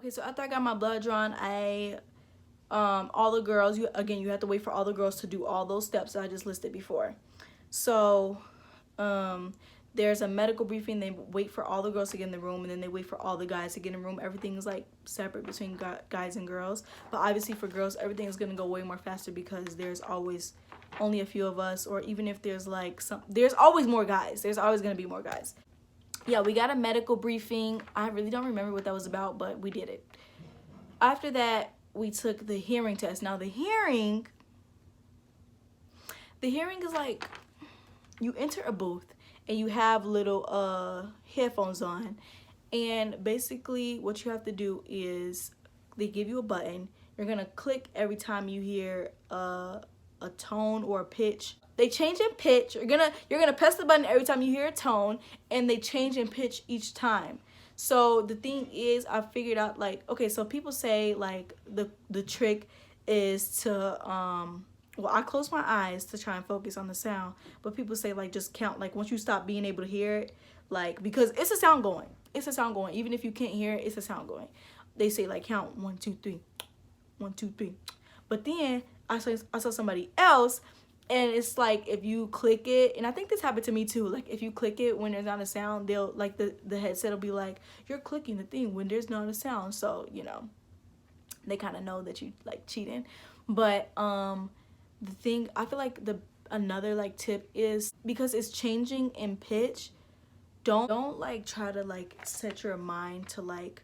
Okay, so after I got my blood drawn, all the girls, you have to wait for all the girls to do all those steps that I just listed before. So there's a medical briefing. They wait for all the girls to get in the room, and then they wait for all the guys to get in the room. Everything's like separate between guys and girls, but obviously for girls everything is going to go way more faster because there's always only a few of us, or even if there's like there's always more guys. There's always going to be more guys. Yeah, we got a medical briefing. I really don't remember what that was about, but we did it. After that, we took the hearing test. Now the hearing is like, you enter a booth and you have little headphones on, and basically what you have to do is they give you a button. You're gonna click every time you hear a tone or a pitch. They change in pitch. You're gonna press the button every time you hear a tone, and they change in pitch each time. So the thing is, I figured out, like, okay, so people say like the trick is to well, I close my eyes to try and focus on the sound, but people say like just count, like once you stop being able to hear it, like, because it's a sound going. It's a sound going. Even if you can't hear it, it's a sound going. They say like count 1, 2, 3, 1, 2, 3. But then I saw somebody else, and it's like if you click it, and I think this happened to me too, like if you click it when there's not a sound, they'll like the headset will be like, you're clicking the thing when there's not a sound. So, you know, they kind of know that you like cheating. But the thing, I feel like another like tip is, because it's changing in pitch, don't like try to like set your mind to like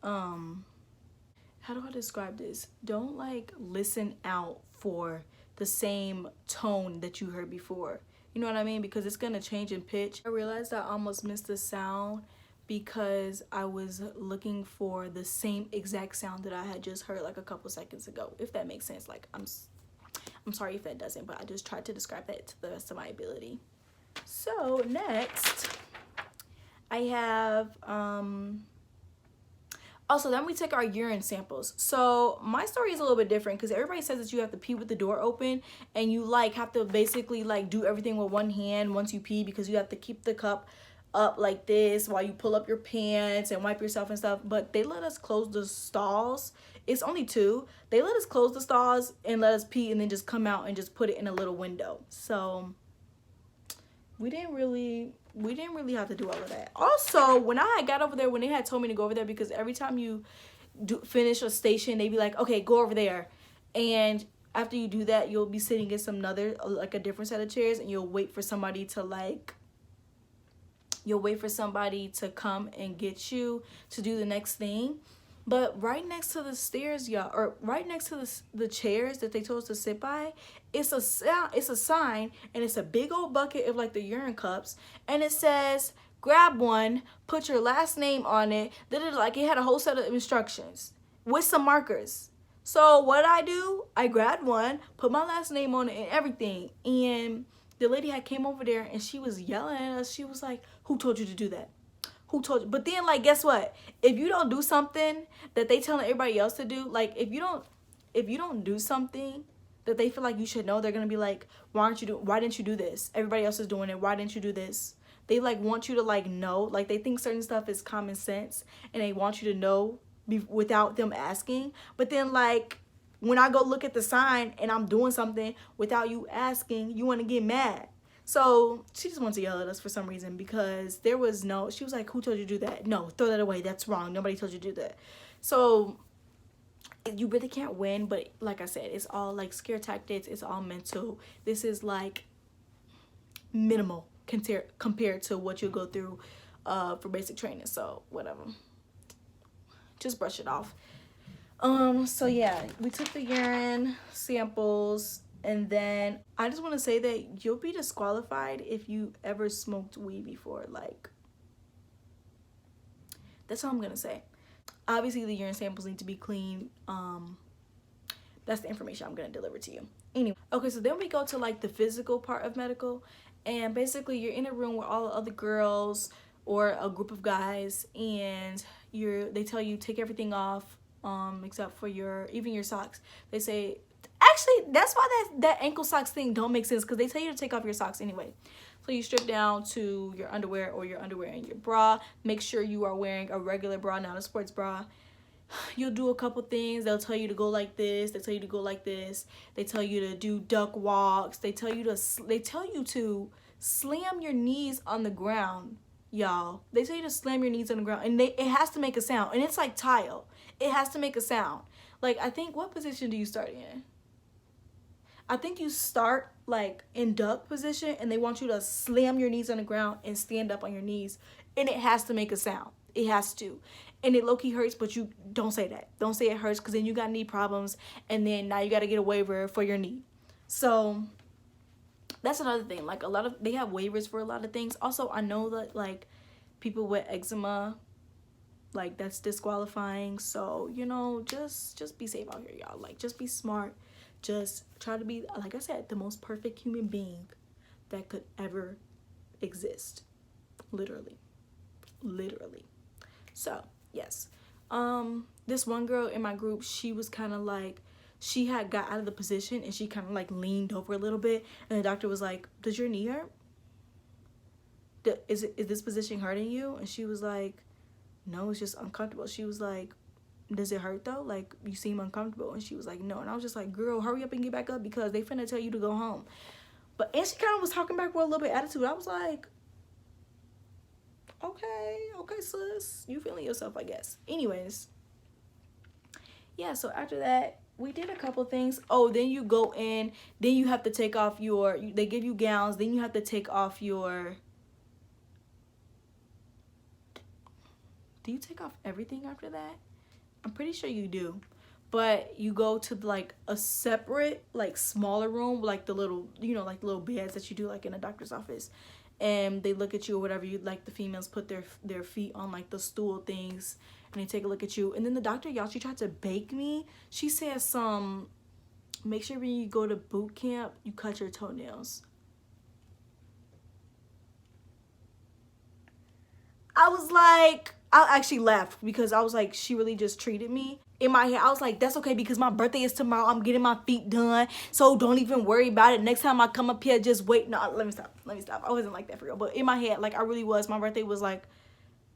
how do I describe this? Don't like listen out for the same tone that you heard before. You know what I mean? Because it's gonna change in pitch. I realized I almost missed the sound because I was looking for the same exact sound that I had just heard like a couple seconds ago, if that makes sense. Like, I'm sorry if that doesn't, but I just tried to describe that to the best of my ability. So next I have also, then we took our urine samples. So my story is a little bit different because everybody says that you have to pee with the door open, and you like have to basically like do everything with one hand once you pee, because you have to keep the cup up like this while you pull up your pants and wipe yourself and stuff. But they let us close the stalls. It's only 2. They let us close the stalls and let us pee, and then just come out and just put it in a little window. So we didn't really have to do all of that. Also, when I got over there, when they had told me to go over there, because every time you finish a station, they be like, okay, go over there. And after you do that, you'll be sitting in some other, like a different set of chairs, and you'll wait for somebody to come and get you to do the next thing. But right next to the stairs, y'all, or right next to the chairs that they told us to sit by, it's a sign, and it's a big old bucket of like the urine cups, and it says, grab one, put your last name on it. Like, it had a whole set of instructions with some markers. So what I do, I grabbed one, put my last name on it and everything, and the lady had came over there and she was yelling at us. She was like, who told you to do that? Who told you? But then, like, guess what? If you don't do something that they telling everybody else to do, like, if you don't do something that they feel like you should know, they're gonna be like, why didn't you do this? Everybody else is doing it. Why didn't you do this? They like want you to like know, like they think certain stuff is common sense, and they want you to know without them asking. But then, like, when I go look at the sign and I'm doing something without you asking, you want to get mad. So she just wanted to yell at us for some reason, because she was like, who told you to do that? No, throw that away. That's wrong. Nobody told you to do that. So you really can't win. But like I said, it's all like scare tactics. It's all mental. This is like minimal compared to what you go through for basic training. So whatever. Just brush it off. So yeah, we took the urine samples. And then I just want to say that you'll be disqualified if you ever smoked weed before. Like, that's all I'm going to say. Obviously, the urine samples need to be clean. That's the information I'm going to deliver to you. Anyway, okay, so then we go to, like, the physical part of medical. And basically, you're in a room with all the other girls or a group of guys. And they tell you take everything off, except for even your socks. They say... Actually, that's why that ankle socks thing don't make sense, because they tell you to take off your socks anyway. So you strip down to your underwear or your underwear and your bra. Make sure you are wearing a regular bra, not a sports bra. you'll do a couple things. They'll tell you to go like this. They tell you to go like this. They tell you to do duck walks. They tell you to slam your knees on the ground, y'all. They tell you to slam your knees on the ground, and it has to make a sound, and it's like tile. It has to make a sound. Like, I think, what position do you start in? I think you start like in duck position, and they want you to slam your knees on the ground and stand up on your knees, and it has to make a sound. It has to. And it low-key hurts, but you don't say that. Don't say it hurts, because then you got knee problems, and then now you got to get a waiver for your knee. So that's another thing. Like, they have waivers for a lot of things. Also, I know that like people with eczema, like, that's disqualifying. So, you know, just be safe out here, y'all. Like, just be smart. Just try to be, like I said, the most perfect human being that could ever exist. Literally. So yes, this one girl in my group, she was kind of like, she had got out of the position, and she kind of like leaned over a little bit, and the doctor was like, does your knee hurt? Is this position hurting you? And she was like, no, it's just uncomfortable. She was like, does it hurt though? Like, you seem uncomfortable. And she was like, no. And I was just like, girl, hurry up and get back up, because they finna tell you to go home. And she kind of was talking back with a little bit of attitude. I was like, okay, sis, you feeling yourself, I guess. Anyways, yeah, so after that, we did a couple things. Oh, then you go in, then you have to take off they give you gowns, then you have to take off do you take off everything after that? I'm pretty sure you do. But you go to like a separate, like, smaller room, like the little, you know, like the little beds that you do like in a doctor's office. And they look at you or whatever. You, like, the females put their feet on like the stool things, and they take a look at you. And then the doctor, y'all, she tried to bake me. She said make sure when you go to boot camp, you cut your toenails. I was like, I actually laughed, because I was like, she really just treated me. In my head, I was like, that's okay, because my birthday is tomorrow. I'm getting my feet done, so don't even worry about it. Next time I come up here, just wait. No, let me stop. I wasn't like that for real. But in my head, like, I really was. My birthday was like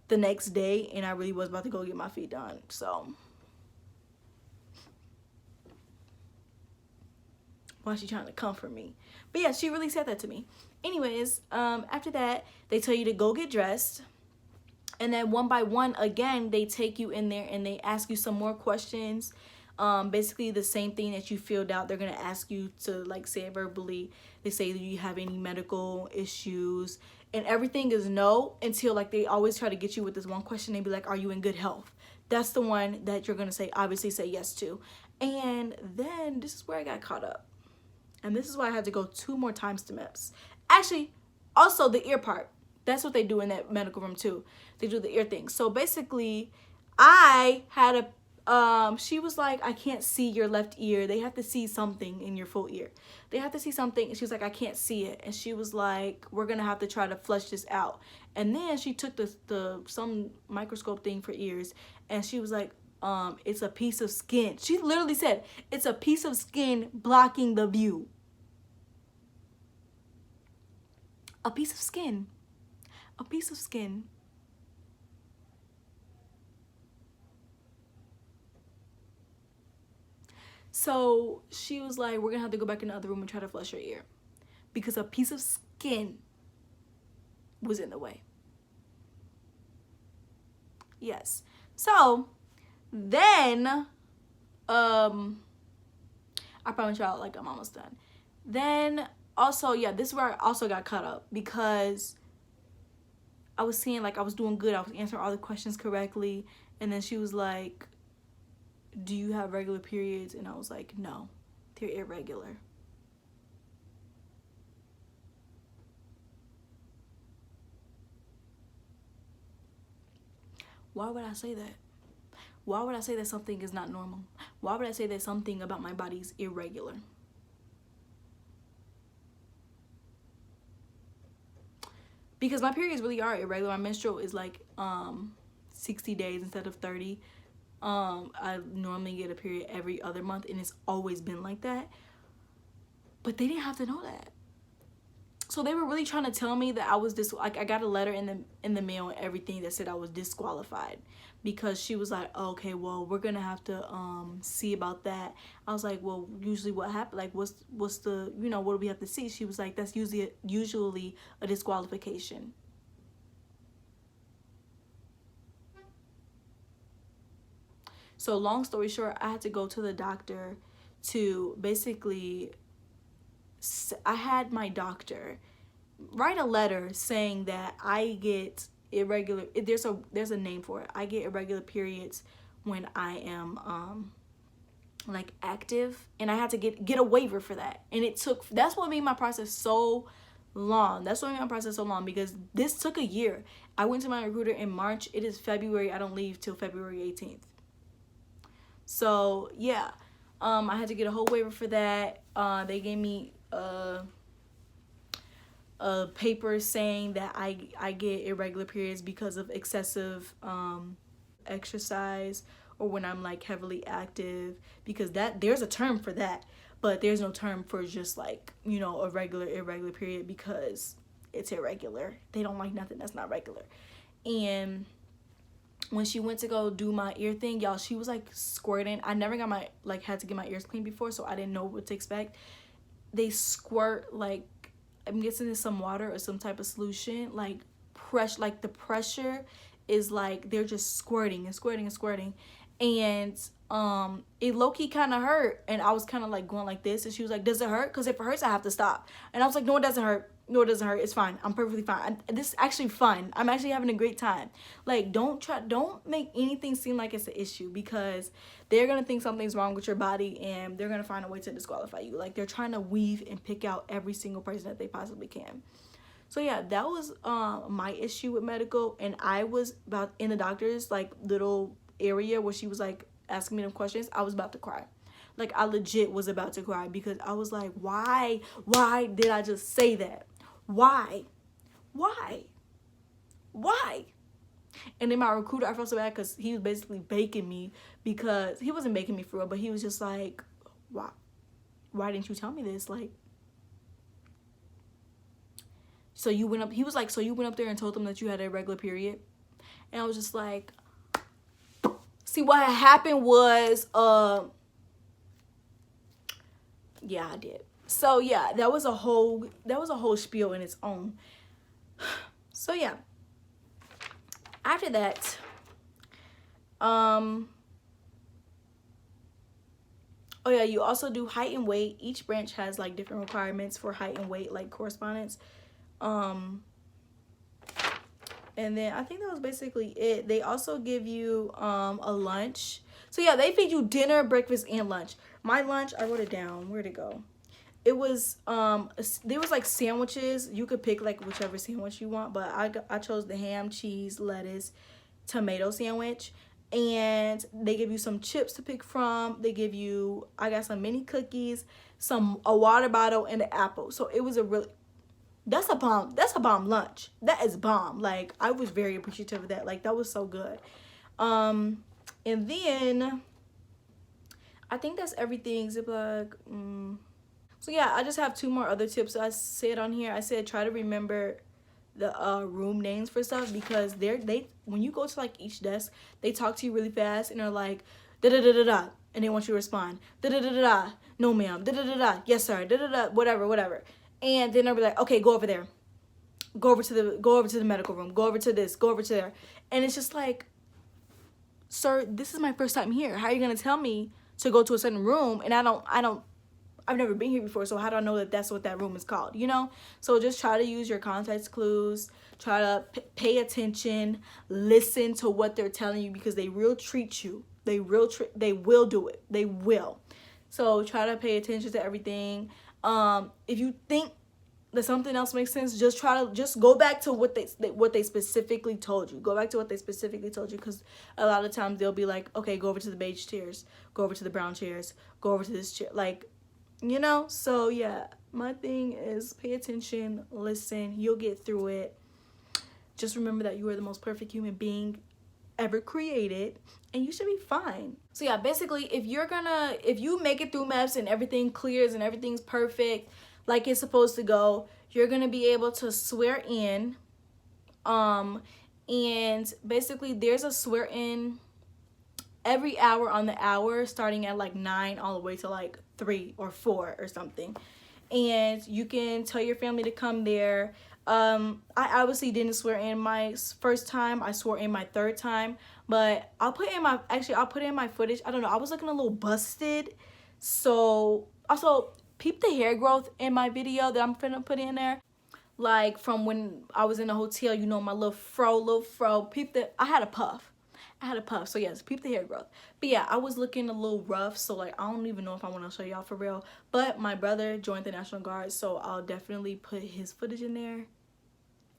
the next day, and I really was about to go get my feet done. So why is she trying to comfort me? But yeah, she really said that to me. Anyways, after that, they tell you to go get dressed. And then one by one, again, they take you in there and they ask you some more questions. Basically the same thing that you filled out. They're going to ask you to, like, say it verbally. They say, do you have any medical issues? And everything is no, until, like, they always try to get you with this one question. They be like, are you in good health? That's the one that you're going to obviously say yes to. And then this is where I got caught up. And this is why I had to go 2 more times to MEPS. Actually, also the ear part. That's what they do in that medical room too. They do the ear thing. So basically, I had she was like, I can't see your left ear. They have to see something in your full ear. They have to see something. And she was like, I can't see it. And she was like, we're going to have to try to flush this out. And then she took some microscope thing for ears. And she was like, it's a piece of skin. She literally said, it's a piece of skin blocking the view. A piece of skin. A piece of skin. So she was like, we're gonna have to go back in the other room and try to flush your ear, because a piece of skin was in the way. Yes. So then I promise y'all, like, I'm almost done. Then also, yeah, this is where I also got caught up, because I was seeing, like, I was doing good. I was answering all the questions correctly. And then she was like, do you have regular periods? And I was like, no, they're irregular. Why would I say that? Why would I say that something is not normal? Why would I say that something about my body is irregular? Because my periods really are irregular. My menstrual is like 60 days instead of 30. I normally get a period every other month, and it's always been like that. But they didn't have to know that. So they were really trying to tell me that I was like, I got a letter in the mail and everything that said I was disqualified. because she was like, okay, well, we're gonna have to see about that. I was like, well, usually what happened, like, what's the, you know, what do we have to see? She was like, that's usually a disqualification. So long story short, I had to go to the doctor to basically, I had my doctor write a letter saying that I get irregular, there's a name for it. I get irregular periods when I am like active, and I had to get a waiver for that. And it took, that's what made my process so long. That's what made my process so long, because this took a year. I went to my recruiter in March. It is February. I don't leave till February 18th. So yeah, I had to get a whole waiver for that. They gave me a paper saying that I get irregular periods because of excessive exercise, or when I'm like heavily active, because that, there's a term for that, but there's no term for just like, you know, a irregular period, because it's irregular. They don't like nothing that's not regular. And when she went to go do my ear thing, y'all, she was like squirting. I never got my, like, had to get my ears cleaned before, so I didn't know what to expect. They squirt, like, I'm guessing it's some water or some type of solution, like like the pressure is like, they're just squirting and squirting and squirting. And it low-key kind of hurt, and I was kind of like going like this, and she was like, does it hurt? Because if it hurts, I have to stop. And I was like, no, it doesn't hurt. No, it doesn't hurt. It's fine. I'm perfectly fine. This is actually fun. I'm actually having a great time. Like, don't make anything seem like it's an issue, because they're going to think something's wrong with your body, and they're going to find a way to disqualify you. Like, they're trying to weave and pick out every single person that they possibly can. So yeah, that was my issue with medical. And I was about in the doctor's like little area where she was like asking me them questions. I was about to cry. Like, I legit was about to cry, because I was like, why did I just say that? Why? And then my recruiter, I felt so bad, because he was basically baking me, because he wasn't baking me for real, but he was just like, why didn't you tell me this? Like, so you went up, he was like, so you went up there and told them that you had a irregular period? And I was just like, see, what had happened was, yeah, I did. So yeah, that was a whole spiel in its own. So yeah, after that, oh yeah, you also do height and weight. Each branch has like different requirements for height and weight, like correspondence. And then I think that was basically it. They also give you a lunch. So yeah, they feed you dinner, breakfast, and lunch. My lunch, I wrote it down. Where'd it go? It was there was like sandwiches. You could pick like whichever sandwich you want, but I chose the ham, cheese, lettuce, tomato sandwich. And they give you some chips to pick from. They give you, I got some mini cookies, a water bottle, and an apple. So it was a really, that's a bomb lunch. That is bomb. Like, I was very appreciative of that. Like, that was so good. And then I think that's everything. Ziploc. So yeah, I just have 2 more other tips I said on here. I said try to remember the room names for stuff, because they when you go to like each desk, they talk to you really fast, and they're like da da da da da, and they want you to respond da da da da da, no ma'am, da da da da, yes sir, da da da, whatever. And then they'll be like, okay, go over there, go over to the medical room, go over to this, go over to there. And it's just like, sir, this is my first time here. How are you gonna tell me to go to a certain room, and I've never been here before, so how do I know that that's what that room is called, you know? So just try to use your context clues, try to pay attention, listen to what they're telling you, because they will treat you. They will do it. They will. So try to pay attention to everything. If you think that something else makes sense, just go back to what they specifically told you. Go back to what they specifically told you, because a lot of times they'll be like, okay, go over to the beige chairs, go over to the brown chairs, go over to this chair, like, you know. So yeah, my thing is pay attention, listen, you'll get through it. Just remember that you are the most perfect human being ever created, and you should be fine. So yeah, basically, if you make it through MEPS and everything clears and everything's perfect like it's supposed to go, you're gonna be able to swear in, And basically there's a swear in every hour on the hour, starting at like 9 all the way to like 3 or 4 or something. And you can tell your family to come there. I obviously didn't swear in my first time. I swore in my third time, but I'll put in my footage. I don't know, I was looking a little busted, so also peep the hair growth in my video that I'm finna put in there, like from when I was in the hotel, you know, my little fro. Peep the, I had a puff, so yes, peep the hair growth. But yeah, I was looking a little rough, so like I don't even know if I want to show y'all for real. But my brother joined the National Guard, so I'll definitely put his footage in there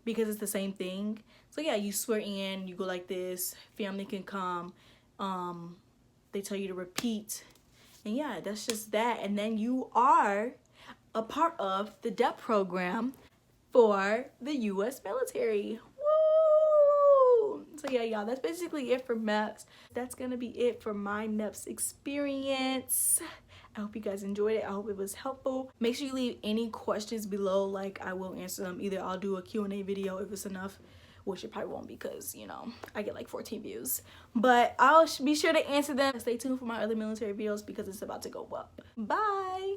because it's the same thing. So yeah, you swear in, you go like this, family can come, they tell you to repeat, and yeah, that's just that. And then you are a part of the DEP program for the U.S. military. Woo! So yeah, y'all, that's basically it for MEPS. That's gonna be it for my MEPS experience. I hope you guys enjoyed it. I hope it was helpful. Make sure you leave any questions below, like I will answer them. Either I'll do a Q&A video if it's enough, which it probably won't because, you know, I get like 14 views. But I'll be sure to answer them. Stay tuned for my other military videos because it's about to go up. Bye!